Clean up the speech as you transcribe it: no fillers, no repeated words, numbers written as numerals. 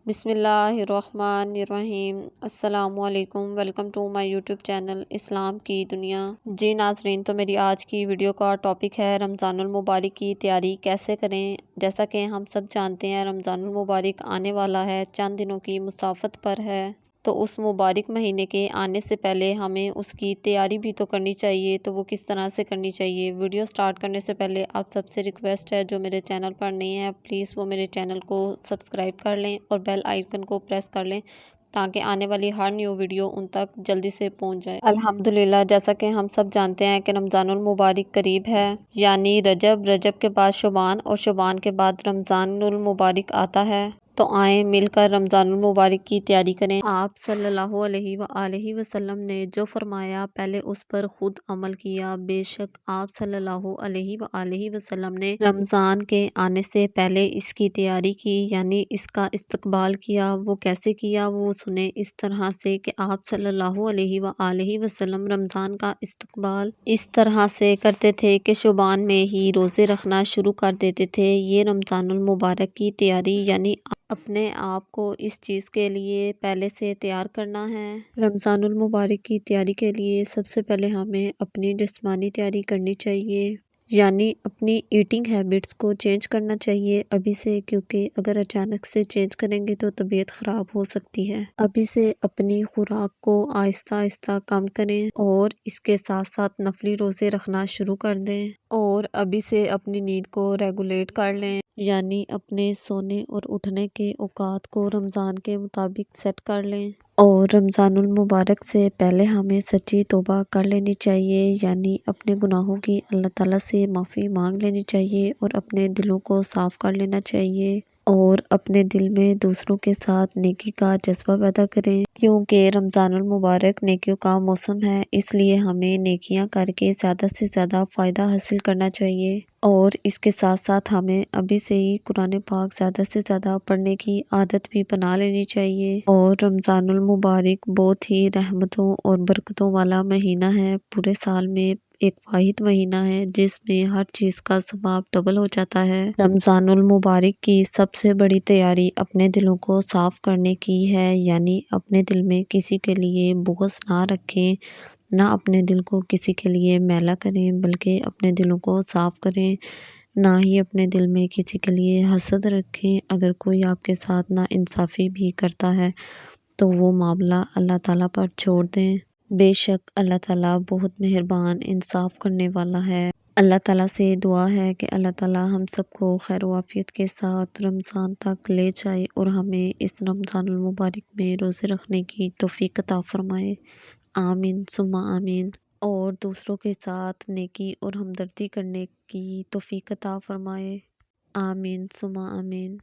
بسم اللہ الرحمن الرحیم۔ السلام علیکم، welcome to my YouTube channel اسلام کی دنیا۔ جی ناظرین، تو میری آج کی ویڈیو کا ٹاپک ہے رمضان المبارک کی تیاری کیسے کریں۔ جیسا کہ ہم سب جانتے ہیں رمضان المبارک آنے والا ہے، چند دنوں کی مسافت پر ہے، تو اس مبارک مہینے کے آنے سے پہلے ہمیں اس کی تیاری بھی تو کرنی چاہیے۔ تو وہ کس طرح سے کرنی چاہیے، ویڈیو سٹارٹ کرنے سے پہلے آپ سب سے ریکویسٹ ہے جو میرے چینل پر نہیں ہے پلیز وہ میرے چینل کو سبسکرائب کر لیں اور بیل آئیکن کو پریس کر لیں تاکہ آنے والی ہر نیو ویڈیو ان تک جلدی سے پہنچ جائے۔ الحمدللہ، جیسا کہ ہم سب جانتے ہیں کہ رمضان المبارک قریب ہے، یعنی رجب کے بعد شعبان اور شعبان کے بعد رمضان المبارک آتا ہے۔ تو آئیں مل کر رمضان المبارک کی تیاری کریں۔ آپ صلی اللہ علیہ وآلہ وسلم نے جو فرمایا پہلے اس پر خود عمل کیا۔ بے شک آپ صلی اللہ علیہ وآلہ وسلم نے رمضان کے آنے سے پہلے اس کی تیاری کی، یعنی اس کا استقبال کیا۔ وہ کیسے کیا وہ سنیں، اس طرح سے کہ آپ صلی اللہ علیہ وآلہ وسلم رمضان کا استقبال اس طرح سے کرتے تھے کہ شعبان میں ہی روزے رکھنا شروع کر دیتے تھے۔ یہ رمضان المبارک کی تیاری، یعنی اپنے آپ کو اس چیز کے لیے پہلے سے تیار کرنا ہے۔ رمضان المبارک کی تیاری کے لیے سب سے پہلے ہمیں اپنی جسمانی تیاری کرنی چاہیے، یعنی اپنی ایٹنگ ہیبٹس کو چینج کرنا چاہیے ابھی سے، کیونکہ اگر اچانک سے چینج کریں گے تو طبیعت خراب ہو سکتی ہے۔ ابھی سے اپنی خوراک کو آہستہ آہستہ کم کریں اور اس کے ساتھ ساتھ نفلی روزے رکھنا شروع کر دیں، اور ابھی سے اپنی نیند کو ریگولیٹ کر لیں، یعنی اپنے سونے اور اٹھنے کے اوقات کو رمضان کے مطابق سیٹ کر لیں۔ اور رمضان المبارک سے پہلے ہمیں سچی توبہ کر لینی چاہیے، یعنی اپنے گناہوں کی اللہ تعالیٰ سے معافی مانگ لینی چاہیے اور اپنے دلوں کو صاف کر لینا چاہیے، اور اپنے دل میں دوسروں کے ساتھ نیکی کا جذبہ پیدا کریں، کیونکہ رمضان المبارک نیکیوں کا موسم ہے، اس لیے ہمیں نیکیاں کر کے زیادہ سے زیادہ فائدہ حاصل کرنا چاہیے۔ اور اس کے ساتھ ساتھ ہمیں ابھی سے ہی قرآن پاک زیادہ سے زیادہ پڑھنے کی عادت بھی بنا لینی چاہیے۔ اور رمضان المبارک بہت ہی رحمتوں اور برکتوں والا مہینہ ہے، پورے سال میں ایک واحد مہینہ ہے جس میں ہر چیز کا ثواب ڈبل ہو جاتا ہے۔ رمضان المبارک کی سب سے بڑی تیاری اپنے دلوں کو صاف کرنے کی ہے، یعنی اپنے دل میں کسی کے لیے بغض نہ رکھیں، نہ اپنے دل کو کسی کے لیے میلا کریں، بلکہ اپنے دلوں کو صاف کریں، نہ ہی اپنے دل میں کسی کے لیے حسد رکھیں۔ اگر کوئی آپ کے ساتھ نا انصافی بھی کرتا ہے تو وہ معاملہ اللہ تعالیٰ پر چھوڑ دیں، بے شک اللہ تعالیٰ بہت مہربان انصاف کرنے والا ہے۔ اللہ تعالیٰ سے دعا ہے کہ اللہ تعالیٰ ہم سب کو خیر و عافیت کے ساتھ رمضان تک لے جائے اور ہمیں اس رمضان المبارک میں روزے رکھنے کی توفیق عطا فرمائے، آمین ثم آمین، اور دوسروں کے ساتھ نیکی اور ہمدردی کرنے کی توفیق عطا فرمائے، آمین ثم آمین۔